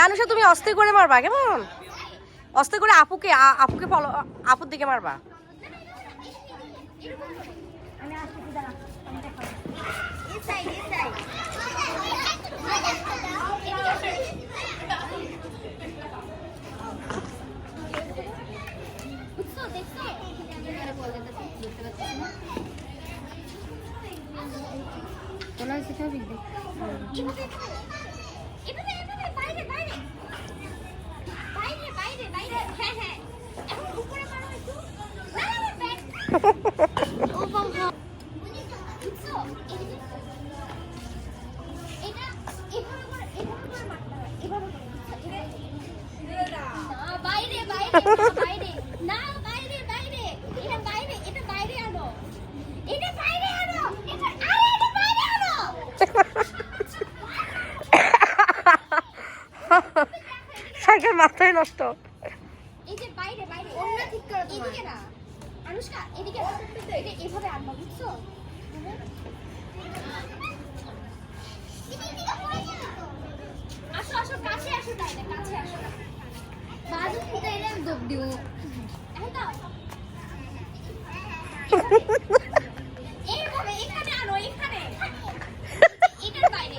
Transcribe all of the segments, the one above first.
অনুষা তুমি অস্তে করে মারবা কেমন? অস্তে করে আপুকে ফলো, আপুর দিকে মারবা। সাইকেল মাথায় নষ্ট। এই যে বাইরে বাইরে ওন্না ঠিক করো তোমার। এদিকে না অনুষ্কা, এদিকে এটা এভাবে আনবা, বুঝছো? আসো আসো, কাছে আসো, তাইলে কাছে আসো। বাজু ফুটে এলে আমি দব দিব। এই দাও। এইভাবে এখানে আনো, এখানে। এটার বাইরে।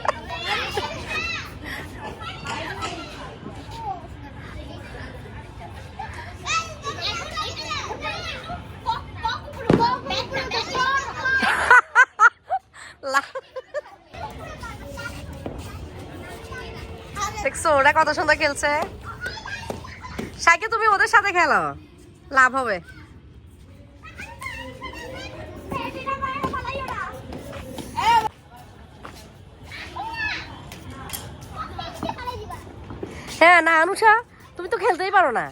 দেখছো ওরা কত সুন্দর খেলছে। সাইকেল তুমি ওদের সাথে খেলো, লাভ হবে। হ্যাঁ না অনুষা, তুমি তো খেলতেই পারো না।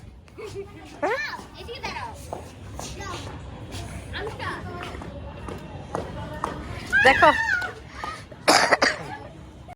দেখো